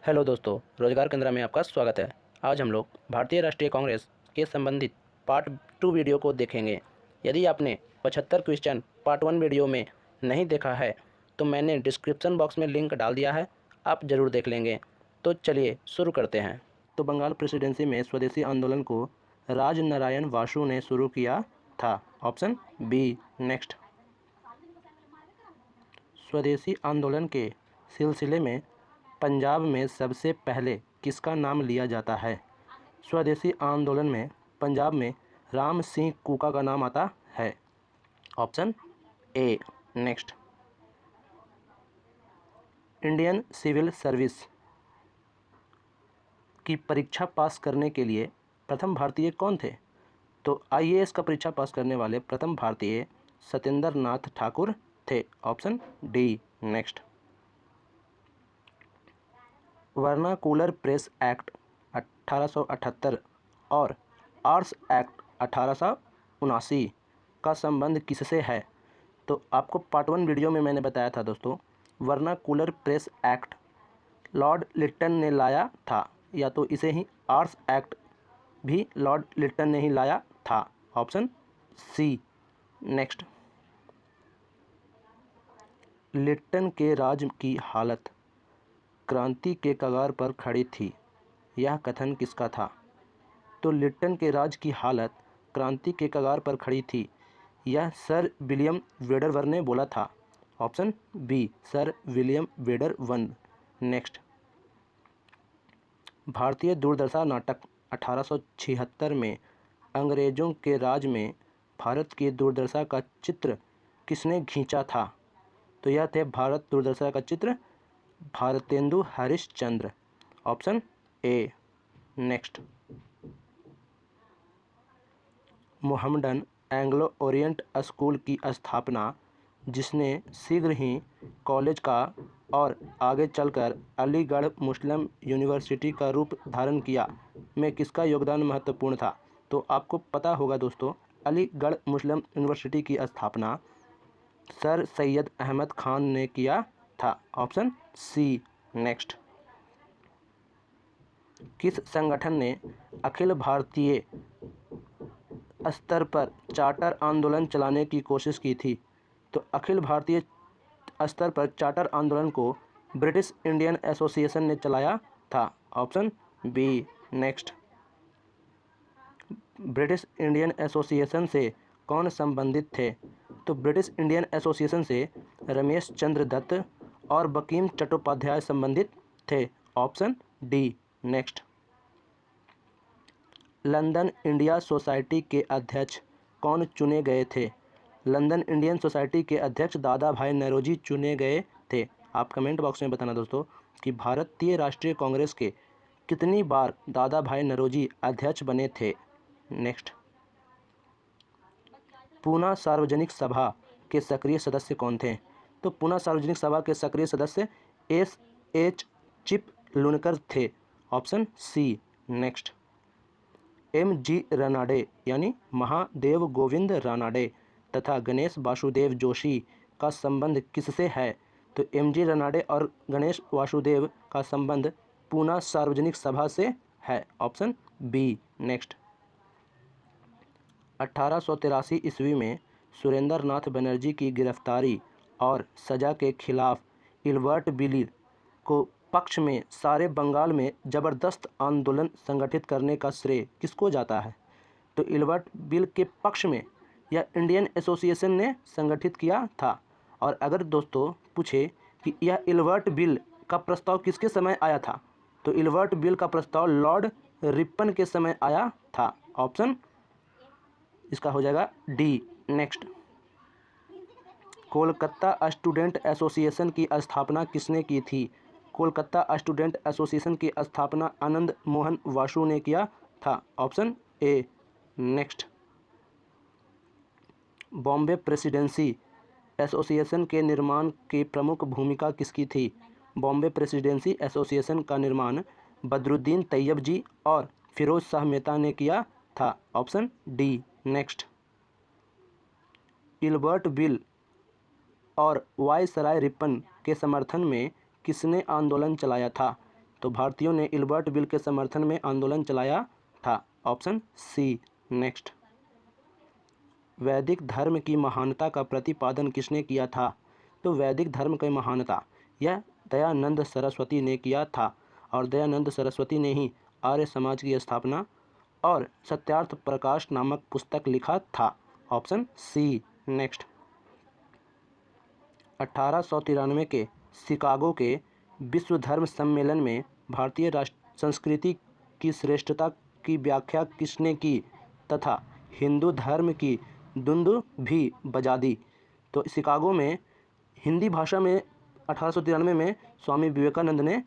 Hello दोस्तों, रोजगार केंद्र में आपका स्वागत है। आज हम लोग भारतीय राष्ट्रीय कांग्रेस के संबंधित पार्ट 2 वीडियो को देखेंगे। यदि आपने 75 क्वेश्चन पार्ट 1 वीडियो में नहीं देखा है तो मैंने डिस्क्रिप्शन बॉक्स में लिंक डाल दिया है, आप ज़रूर देख लेंगे। तो चलिए शुरू करते हैं। तो बंगाल प्रेसिडेंसी में स्वदेशी आंदोलन को राजनारायण वासु ने शुरू किया था। Option B. नेक्स्ट। स्वदेशी आंदोलन के सिलसिले में पंजाब में सबसे पहले किसका नाम लिया जाता है? स्वदेशी आंदोलन में पंजाब में राम सिंह कूका का नाम आता है। Option A. Next. Indian civil service की परीक्षा पास करने के लिए प्रथम भारतीय कौन थे? तो आईएएस का परीक्षा पास करने वाले प्रथम भारतीय सत्येंद्र नाथ ठाकुर थे। Option D. Next. Vernacular press act 1878 और आर्ट्स एक्ट 1879 का संबंध किससे है? तो आपको पार्ट 1 वीडियो में मैंने बताया था दोस्तों, vernacular press act Lord Lytton ने लाया था, या तो इसे ही आर्ट्स एक्ट भी लॉर्ड लिट्टन ने ही लाया था। Option C. नेक्स्ट। लिट्टन के राज की हालत क्रांति के कगार पर खड़ी थी, यह कथन किसका था? तो लिट्टन के राज की हालत क्रांति के कगार पर खड़ी थी, यह सर विलियम वेडरवन ने बोला था। Option B. Sir William Wedderburn. Next. भारतीय दूरदर्शन नाटक 1876 में अंग्रेजों के राज में भारत की दुर्दशा का चित्र किसने खींचा था? तो यह थे भारत दुर्दशा का चित्र Bharatendu Harishchandra. Option A. Next. Mohammedan Anglo Orient school की स्थापना जिसने शीघ्र ही कॉलेज का और आगे चलकर अलीगढ़ मुस्लिम यूनिवर्सिटी का रूप धारण किया में किसका योगदान महत्वपूर्ण था? तो आपको पता होगा दोस्तों, अलीगढ़ मुस्लिम यूनिवर्सिटी की स्थापना सर सैयद अहमद खान ने किया था। Option C. नेक्स्ट। किस संगठन ने अखिल भारतीय स्तर पर चार्टर आंदोलन चलाने की कोशिश की थी? तो अखिल भारतीय स्तर पर चार्टर आंदोलन को ब्रिटिश इंडियन एसोसिएशन ने चलाया था। Option B. Next. British Indian association से कौन संबंधित थे? तो ब्रिटिश इंडियन एसोसिएशन से रमेश चंद्र दत्त और बंकिम चट्टोपाध्याय संबंधित थे। Option D. Next. London India society के अध्यक्ष कौन चुने गए थे? लंदन इंडियन सोसाइटी के अध्यक्ष दादा भाई नौरोजी चुने गए थे। आप कमेंट बॉक्स में बताना दोस्तों कि भारतीय राष्ट्रीय कांग्रेस के कितनी बार दादा भाई नौरोजी अध्यक्ष बने थे। नेक्स्ट। पूना सार्वजनिक सभा के सक्रिय सदस्य कौन थे? तो पूना सार्वजनिक सभा के सक्रिय सदस्य एस.एच. चिपलुनकर थे। Option C. Next. M G. Ranade यानी महादेव गोविंद रानाडे तथा गणेश वासुदेव जोशी का संबंध किससे है? तो एम.जी. रानाडे और गणेश वासुदेव का संबंध पूना सार्वजनिक सभा से है। Option B. नेक्स्ट। 1883 ईस्वी में सुरेंद्र नाथ बनर्जी की गिरफ्तारी और सजा के खिलाफ इल्बर्ट बिल को पक्ष में सारे बंगाल में ज़बरदस्त आंदोलन संगठित करने का श्रेय किसको जाता है? तो इल्बर्ट बिल के पक्ष में यह इंडियन एसोसिएशन ने संगठित किया था। और अगर दोस्तों पूछे कि यह इल्बर्ट बिल का प्रस्ताव किसके समय आया था, तो इल्बर्ट बिल का प्रस्ताव लॉर्ड रिपन के समय आया था। ऑप्शन इसका हो जाएगा D. Next. Kolkata student association की स्थापना किसने की थी? कोलकाता स्टूडेंट एसोसिएशन की स्थापना आनंद मोहन वासु ने किया था। Option A. Next. Bombay presidency association के निर्माण की प्रमुख भूमिका किसकी थी? बॉम्बे प्रेसिडेंसी एसोसिएशन का निर्माण बदरुद्दीन तैयब जी और फिरोज शाह मेहता ने किया था। Option D. Next. Ilbert bill और वायसराय रिपन के समर्थन में किसने आंदोलन चलाया था? तो भारतीयों ने इल्बर्ट बिल के समर्थन में आंदोलन चलाया था। Option C. नेक्स्ट, वैदिक धर्म की महानता का प्रतिपादन किसने किया था? तो वैदिक धर्म की महानता यह दयानंद सरस्वती ने किया था, और दयानंद सरस्वती ने ही आर्य समाज की स्थापना और सत्यार्थ प्रकाश नामक पुस्तक लिखा था। Option C. नेक्स्ट, 1893 के शिकागो के विश्व धर्म सम्मेलन में भारतीय राष्ट्र संस्कृति की श्रेष्ठता की व्याख्या किसने की तथा हिंदू धर्म की दुंदुभी बजा दी? तो शिकागो में हिंदी भाषा में 1893 में स्वामी विवेकानंद ने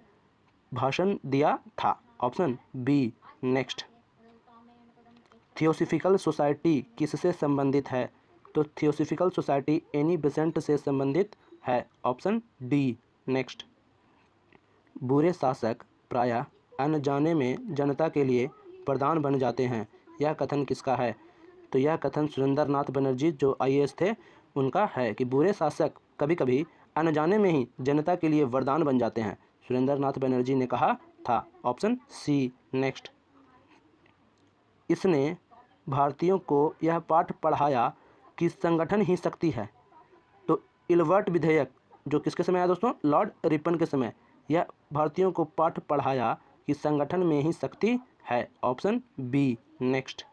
भाषण दिया था। Option B. Next, theosophical society किससे संबंधित है? तो थियोसॉफिकल सोसाइटी एनी बेसेंट से संबंधित है। Option D. नेक्स्ट, बुरे शासक प्रायः अनजाने में जनता के लिए वरदान बन जाते हैं, यह कथन किसका है? तो यह कथन सुरेंद्र नाथ बनर्जी जो IAS थे उनका है कि बुरे शासक कभी कभी अनजाने में ही जनता के लिए वरदान बन जाते हैं, सुरेंद्र नाथ बनर्जी ने कहा था। Option C. नेक्स्ट, इसने भारतीयों को यह पाठ पढ़ाया कि संगठन ही शक्ति है। तो इल्बर्ट विधेयक जो किसके समय आया दोस्तों? लॉर्ड रिपन के समय। यह भारतीयों को पाठ पढ़ाया कि संगठन में ही शक्ति है। Option B. Next,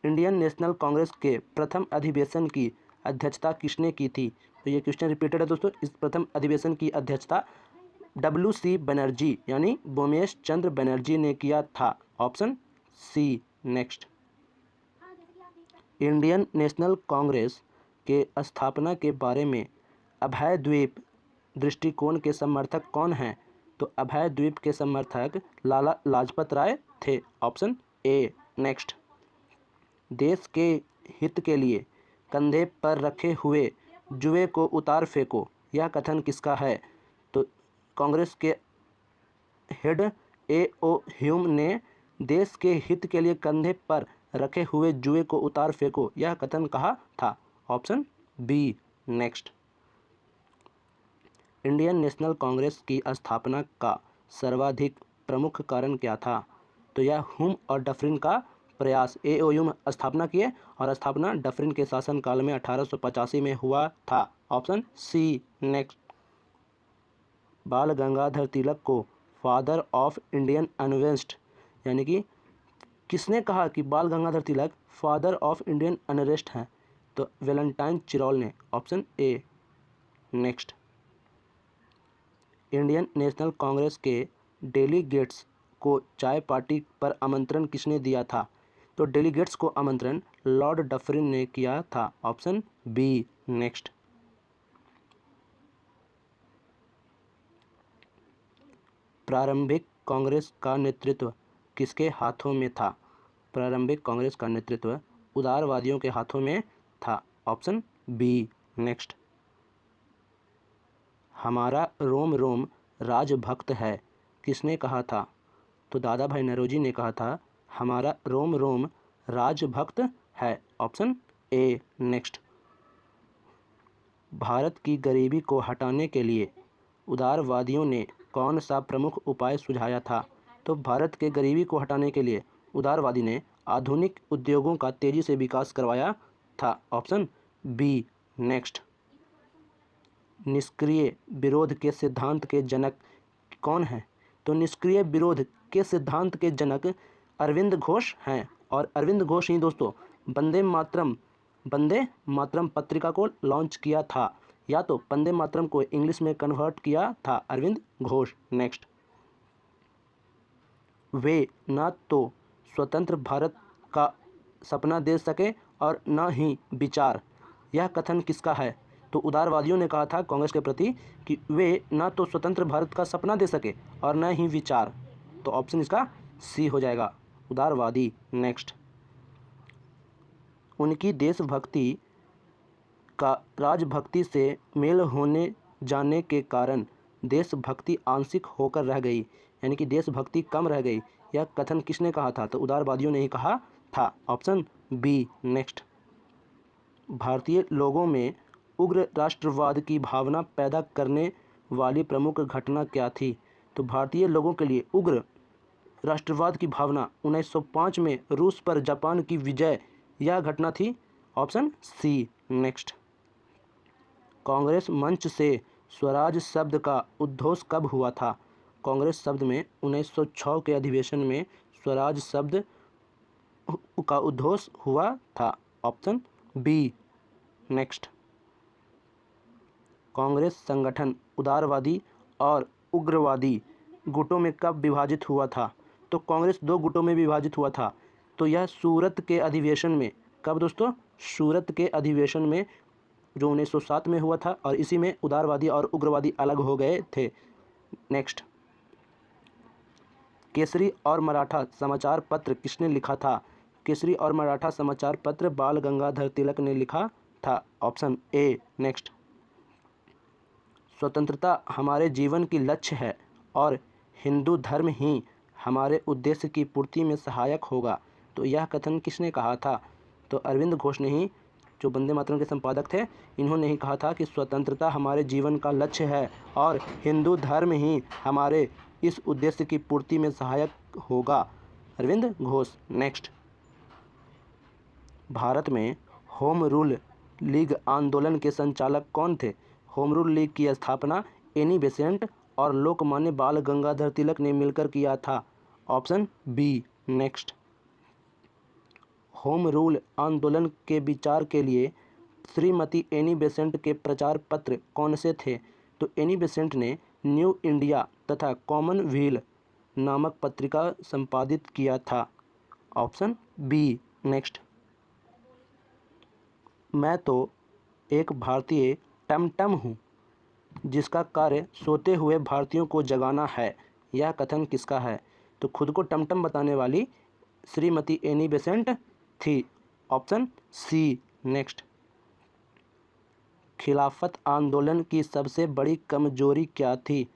Indian national Congress के प्रथम अधिवेशन की अध्यक्षता किसने की थी? तो ये क्वेश्चन रिपीटेड है दोस्तों। इस प्रथम अधिवेशन की अध्यक्षता WC बनर्जी यानी बोमेश चंद्र बनर्जी ने किया था। Option C. Next, Indian national Congress के स्थापना के बारे में अभय द्वीप दृष्टिकोण के समर्थक कौन हैं? तो अभय द्वीप के समर्थक लाला लाजपत राय थे। Option A. नेक्स्ट, देश के हित के लिए कंधे पर रखे हुए जुए को उतार फेंको, यह कथन किसका है? तो कांग्रेस के हेड A.O. ह्यूम ने देश के हित के लिए कंधे पर रखे हुए जुए को उतार फेंको, यह कथन कहा था। Option B. Next, Indian national Congress की स्थापना का सर्वाधिक प्रमुख कारण क्या था? तो यह ह्यूम और डफरिन का प्रयास। A.O. ह्यूम स्थापना किए और स्थापना डफरिन के शासनकाल में 1885 में हुआ था। Option C. नेक्स्ट, बाल गंगाधर तिलक को फादर ऑफ इंडियन अनरेस्ट यानी कि किसने कहा कि बाल Gangadhar Tilak father of Indian unrest हैं? तो वैलेंटाइन चिरॉल ने। Option A. Next, Indian national Congress के डेलीगेट्स को चाय पार्टी पर आमंत्रण किसने दिया था? तो डेलीगेट्स को आमंत्रण लॉर्ड डफरिन ने किया था। Option B. नेक्स्ट, प्रारंभिक कांग्रेस का नेतृत्व किसके हाथों में था? प्रारंभिक कांग्रेस का नेतृत्व उदारवादियों के हाथों में था। Option B. नेक्स्ट, हमारा रोम रोम राजभक्त है, किसने कहा था? तो दादा भाई नौरोजी ने कहा था हमारा रोम रोम राजभक्त है। Option A. नेक्स्ट, भारत की गरीबी को हटाने के लिए उदारवादियों ने कौन सा प्रमुख उपाय सुझाया था? तो भारत के गरीबी को हटाने के लिए उदारवादी ने आधुनिक उद्योगों का तेजी से विकास करवाया था। Option B. नेक्स्ट, निष्क्रिय विरोध के सिद्धांत के जनक कौन हैं? तो निष्क्रिय विरोध के सिद्धांत के जनक अरविंद घोष हैं, और अरविंद घोष ही दोस्तों वंदे मातरम पत्रिका को लॉन्च किया था, या तो वंदे मातरम को इंग्लिश में कन्वर्ट किया था अरविंद घोष। नेक्स्ट, वे न तो स्वतंत्र भारत का सपना दे सके और न ही विचार, यह कथन किसका है? तो उदारवादियों ने कहा था कांग्रेस के प्रति कि वे न तो स्वतंत्र भारत का सपना दे सके और न ही विचार। तो ऑप्शन इसका सी हो जाएगा, उदारवादी। नेक्स्ट, उनकी देशभक्ति का राजभक्ति से मेल होने जाने के कारण देशभक्ति आंशिक होकर रह गई, यानी कि देशभक्ति कम रह गई, यह कथन किसने कहा था? तो उदारवादियों ने ही कहा था। Option B. नेक्स्ट, भारतीय लोगों में उग्र राष्ट्रवाद की भावना पैदा करने वाली प्रमुख घटना क्या थी? तो भारतीय लोगों के लिए उग्र राष्ट्रवाद की भावना 1905 में रूस पर जापान की विजय यह घटना थी। Option C. नेक्स्ट, कांग्रेस मंच से स्वराज शब्द का उद्घोष कब हुआ था? कांग्रेस शब्द में 1906 के अधिवेशन में स्वराज शब्द का उद्घोष हुआ था। Option B. नेक्स्ट, कांग्रेस संगठन उदारवादी और उग्रवादी गुटों में कब विभाजित हुआ था? तो कांग्रेस दो गुटों में विभाजित हुआ था। तो यह सूरत के अधिवेशन में, कब दोस्तों? सूरत के अधिवेशन में जो 1907 में हुआ था, और इसी में उदारवादी और उग्रवादी अलग हो गए थे। नेक्स्ट, केसरी और मराठा समाचार पत्र किसने लिखा था? केसरी और मराठा समाचार पत्र बाल गंगाधर तिलक ने लिखा था। Option A. नेक्स्ट, स्वतंत्रता हमारे जीवन की लक्ष्य है और हिंदू धर्म ही हमारे उद्देश्य की पूर्ति में सहायक होगा। तो यह कथन किसने कहा था? तो अरविंद घोष ने ही, जो वंदे मातरम के संपादक थे, इन्होंने ही कहा था कि स्वतंत्रता हमारे जीवन का लक्ष्य है और हिंदू धर्म ही हमारे इस उद्देश्य की पूर्ति में सहायक होगा। अरविंद घोष। नेक्स्ट, भारत में होम रूल लीग आंदोलन के संचालक कौन थे? होम रूल लीग की स्थापना एनी बेसेंट और लोकमान्य बाल गंगाधर तिलक ने मिलकर किया था। Option B. Next, home rule आंदोलन के विचार के लिए श्रीमती एनी बेसेंट के प्रचार पत्र कौन से थे? तो एनी बेसेंट ने न्यू इंडिया तथा कॉमनवेल्थ नामक पत्रिका संपादित किया था। Option B. नेक्स्ट, मैं तो एक भारतीय टमटम हूँ जिसका कार्य सोते हुए भारतीयों को जगाना है, यह कथन किसका है? तो खुद को टमटम बताने वाली श्रीमती एनी बेसेंट थी। Option C. नेक्स्ट, खिलाफत आंदोलन की सबसे बड़ी कमजोरी क्या थी?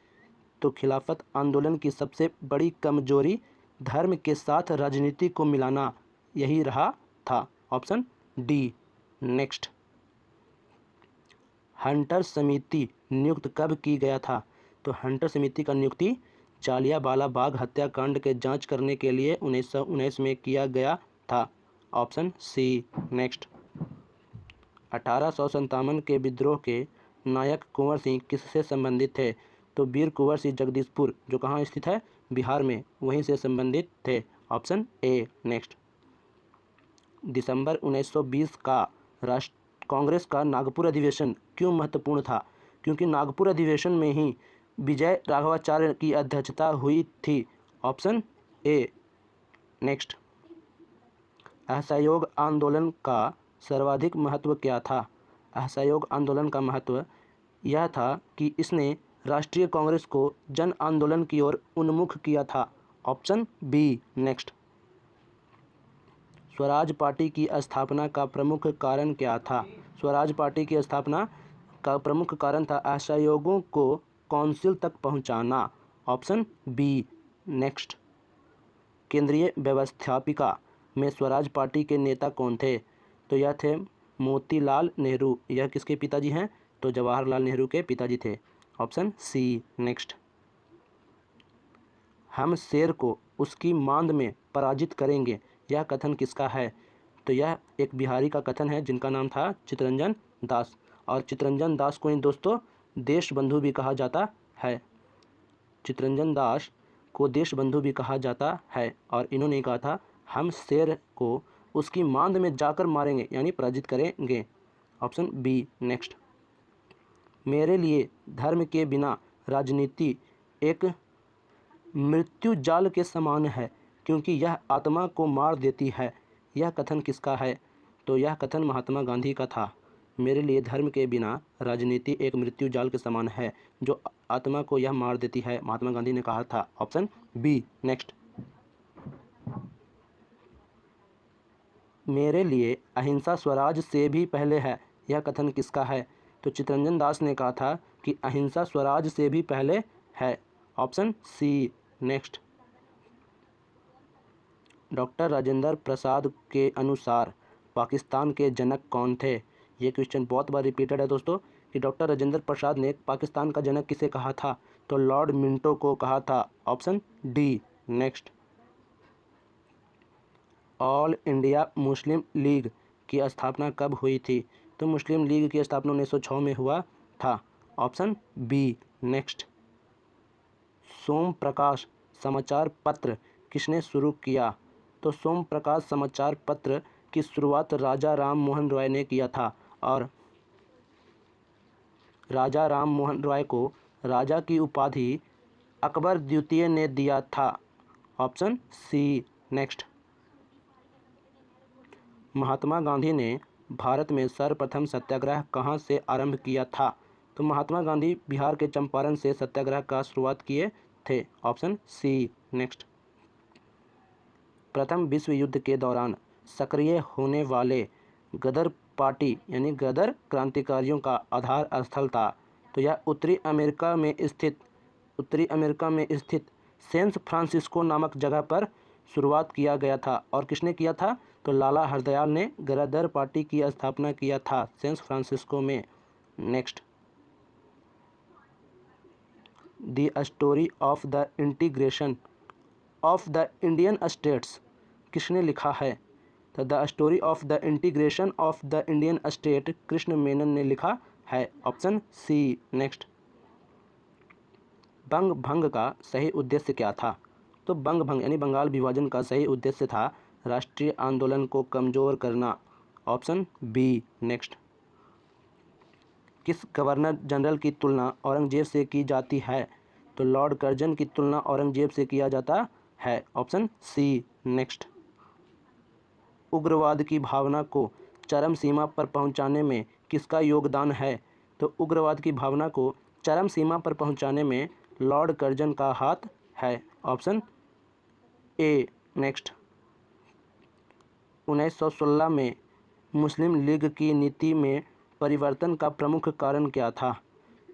तो खिलाफत आंदोलन की सबसे बड़ी कमजोरी धर्म के साथ राजनीति को मिलाना यही रहा था। Option D. नेक्स्ट, हंटर समिति नियुक्त कब की गया था? तो हंटर समिति का नियुक्ति जालियांवाला बाग हत्याकांड के जांच करने के लिए 1919 में किया गया था। Option C. नेक्स्ट, 1857 के विद्रोह के नायक कुंवर सिंह किससे संबंधित थे? तो वीर कुंवर सिंह जगदीशपुर, जो कहाँ स्थित है? बिहार में, वहीं से संबंधित थे। Option A. नेक्स्ट, दिसंबर 1920 का कांग्रेस का नागपुर अधिवेशन क्यों महत्वपूर्ण था? क्योंकि नागपुर अधिवेशन में ही विजय राघवाचार्य की अध्यक्षता हुई थी। Option A. नेक्स्ट, असहयोग आंदोलन का सर्वाधिक महत्व क्या था? असहयोग आंदोलन का महत्व यह था कि इसने राष्ट्रीय कांग्रेस को जन आंदोलन की ओर उन्मुख किया था। Option B. Next, Swaraj party की स्थापना का प्रमुख कारण क्या था? स्वराज पार्टी की स्थापना का प्रमुख कारण था असहयोगों को काउंसिल तक पहुंचाना। Option B. नेक्स्ट, केंद्रीय व्यवस्थापिका में स्वराज पार्टी के नेता कौन थे? तो यह थे मोतीलाल नेहरू। यह किसके पिताजी हैं? तो जवाहरलाल नेहरू के पिताजी थे। Option C. नेक्स्ट, हम शेर को उसकी मांद में पराजित करेंगे, यह कथन किसका है? तो यह एक बिहारी का कथन है जिनका नाम था चित्तरंजन दास। और चित्तरंजन दास को इन दोस्तों देश बंधु भी कहा जाता है। चित्तरंजन दास को देश बंधु भी कहा जाता है और इन्होंने कहा था हम शेर को उसकी मांद में जाकर मारेंगे, यानी पराजित करेंगे। Option B. नेक्स्ट, मेरे लिए धर्म के बिना राजनीति एक मृत्यु जाल के समान है क्योंकि यह आत्मा को मार देती है, यह कथन किसका है? तो यह कथन महात्मा गांधी का था। मेरे लिए धर्म के बिना राजनीति एक मृत्यु जाल के समान है जो आत्मा को यह मार देती है, महात्मा गांधी ने कहा था। Option B. नेक्स्ट, मेरे लिए अहिंसा स्वराज से भी पहले है, यह कथन किसका है? तो चित्तरंजन दास ने कहा था कि अहिंसा स्वराज से भी पहले है। Option C. Next, doctor Rajendra Prasad के अनुसार पाकिस्तान के जनक कौन थे? ये क्वेश्चन बहुत बार रिपीटेड है दोस्तों, कि डॉक्टर राजेंद्र प्रसाद ने पाकिस्तान का जनक किसे कहा था? तो लॉर्ड मिंटो को कहा था। Option D. Next, all India Muslim league की स्थापना कब हुई थी? तो मुस्लिम लीग की स्थापना 1906 में हुआ था। Option B. Next, Som Prakash समाचार पत्र किसने शुरू किया? तो सोम प्रकाश समाचार पत्र की शुरुआत राजा राम मोहन रॉय ने किया था और राजा राम मोहन रॉय को राजा की उपाधि अकबर द्वितीय ने दिया था। Option C. Next, Mahatma Gandhi ने भारत में सर्वप्रथम सत्याग्रह कहाँ से आरंभ किया था? तो महात्मा गांधी बिहार के चंपारण से सत्याग्रह का शुरुआत किए थे। Option C. नेक्स्ट, प्रथम विश्व युद्ध के दौरान सक्रिय होने वाले गदर पार्टी यानी गदर क्रांतिकारियों का आधार स्थल था। तो यह उत्तरी अमेरिका में स्थित सैन फ्रांसिस्को नामक जगह पर शुरुआत किया गया था। और किसने किया था? तो लाला हरदयाल ने गदर पार्टी की स्थापना किया था सैन फ्रांसिस्को में। Next, the story of the integration of the Indian states किसने लिखा है? तो the story of the integration of the Indian state Krishna Menon ने लिखा है। Option C. नेक्स्ट, बंग भंग का सही उद्देश्य क्या था? तो बंग भंग यानी बंगाल विभाजन का सही उद्देश्य था राष्ट्रीय आंदोलन को कमजोर करना। Option B. नेक्स्ट, किस गवर्नर जनरल की तुलना औरंगजेब से की जाती है? तो लॉर्ड कर्जन की तुलना औरंगजेब से किया जाता है। Option C. नेक्स्ट, उग्रवाद की भावना को चरम सीमा पर पहुंचाने में किसका योगदान है? तो उग्रवाद की भावना को चरम सीमा पर पहुंचाने में लॉर्ड कर्जन का हाथ है। Option A. नेक्स्ट, 1916 में मुस्लिम लीग की नीति में परिवर्तन का प्रमुख कारण क्या था?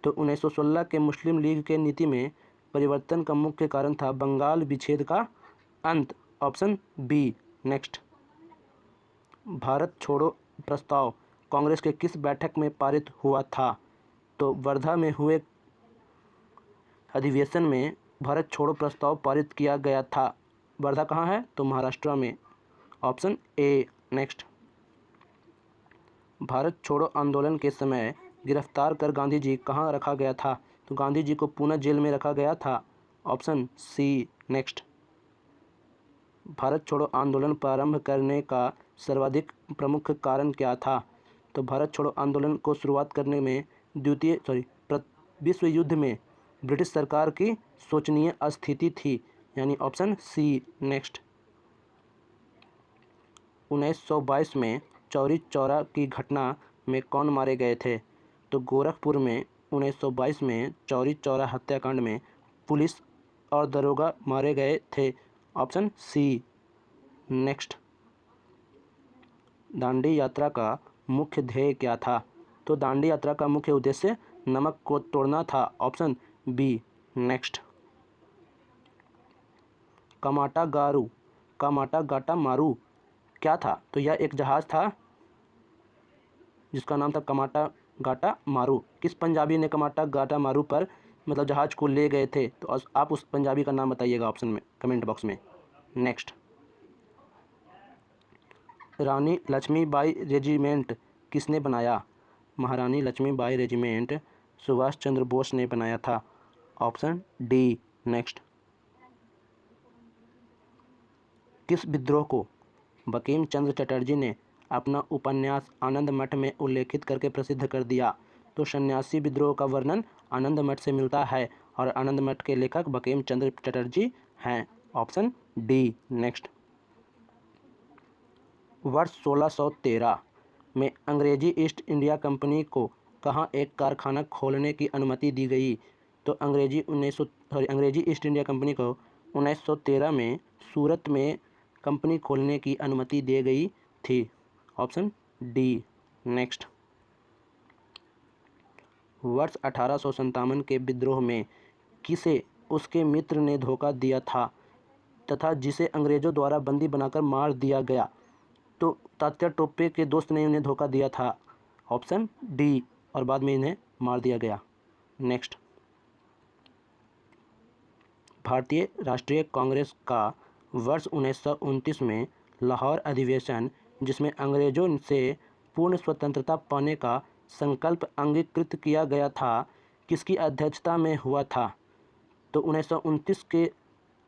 तो 1916 के मुस्लिम लीग के नीति में परिवर्तन का मुख्य कारण था बंगाल विच्छेद का अंत। Option B. नेक्स्ट, भारत छोड़ो प्रस्ताव कांग्रेस के किस बैठक में पारित हुआ था? तो वर्धा में हुए अधिवेशन में भारत छोड़ो प्रस्ताव पारित किया गया था। वर्धा कहाँ है? तो महाराष्ट्र में। Option A. नेक्स्ट, भारत छोड़ो आंदोलन के समय गिरफ्तार कर गांधी जी कहाँ रखा गया था? तो गांधी जी को पूना जेल में रखा गया था। Option C. नेक्स्ट, भारत छोड़ो आंदोलन प्रारंभ करने का सर्वाधिक प्रमुख कारण क्या था? तो भारत छोड़ो आंदोलन को शुरुआत करने में विश्व युद्ध में ब्रिटिश सरकार की शोचनीय स्थिति थी, यानी ऑप्शन सी। नेक्स्ट, 1922 में चौरी चौरा की घटना में कौन मारे गए थे? तो गोरखपुर में 1922 में चौरी चौरा हत्याकांड में पुलिस और दरोगा मारे गए थे। Option C. नेक्स्ट, दांडी यात्रा का मुख्य ध्येय क्या था? तो दांडी यात्रा का मुख्य उद्देश्य नमक को तोड़ना था। Option B. Next, Komagata Maru क्या था? तो यह एक जहाज था जिसका नाम था कामाटा गाटा मारू। किस पंजाबी ने कामाटा गाटा मारू पर मतलब जहाज को ले गए थे? तो आप उस पंजाबी का नाम बताइएगा ऑप्शन में, कमेंट बॉक्स में। नेक्स्ट, रानी लक्ष्मीबाई रेजिमेंट किसने बनाया? महारानी लक्ष्मीबाई रेजिमेंट सुभाष चंद्र बोस ने बनाया था। Option D. नेक्स्ट, किस विद्रोह को बंकिम चंद्र चटर्जी ने अपना उपन्यास आनंद मठ में उल्लेखित करके प्रसिद्ध कर दिया? तो सन्यासी विद्रोह का वर्णन आनंद मठ से मिलता है और आनंद मठ के लेखक बंकिम चंद्र चटर्जी हैं। Option D. नेक्स्ट, वर्ष 1613 में अंग्रेजी ईस्ट इंडिया कंपनी को कहाँ एक कारखाना खोलने की अनुमति दी गई? तो अंग्रेजी ईस्ट इंडिया कंपनी को 1913 में सूरत में कंपनी खोलने की अनुमति दी गई थी। Option D. नेक्स्ट, वर्ष 1857 के विद्रोह में किसे उसके मित्र ने धोखा दिया था तथा जिसे अंग्रेजों द्वारा बंदी बनाकर मार दिया गया? तो तात्या टोपे के दोस्त ने उन्हें धोखा दिया था। ऑप्शन डी, और बाद में इन्हें मार दिया गया। नेक्स्ट, भारतीय राष्ट्रीय कांग्रेस का वर्ष 1929 में लाहौर अधिवेशन, जिसमें अंग्रेजों से पूर्ण स्वतंत्रता पाने का संकल्प अंगीकृत किया गया था, किसकी अध्यक्षता में हुआ था? तो 1929 के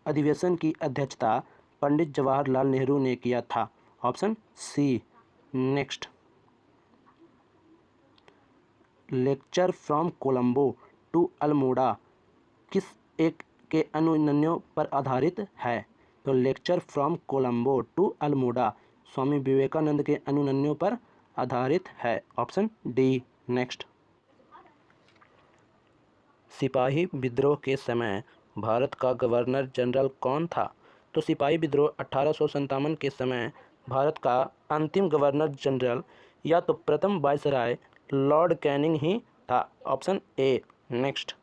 अधिवेशन की अध्यक्षता पंडित जवाहरलाल नेहरू ने किया था। Option C. Next, lecture from Colombo to Almora किस एक के अनुनयों पर आधारित है? तो lecture from Colombo to Almora Swami Vivekananda के अनुनयों पर आधारित है। Option D. नेक्स्ट, सिपाही विद्रोह के समय भारत का गवर्नर जनरल कौन था? तो सिपाही विद्रोह 1857 के समय भारत का अंतिम गवर्नर जनरल या तो प्रथम वायसराय लॉर्ड कैनिंग ही था। Option A. नेक्स्ट,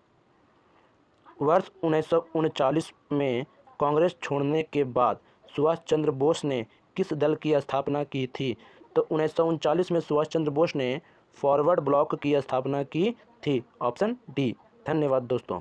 वर्ष 1939 में कांग्रेस छोड़ने के बाद सुभाष चंद्र बोस ने किस दल की स्थापना की थी? तो 1939 में सुभाष चंद्र बोस ने फॉरवर्ड ब्लॉक की स्थापना की थी। Option D. धन्यवाद दोस्तों।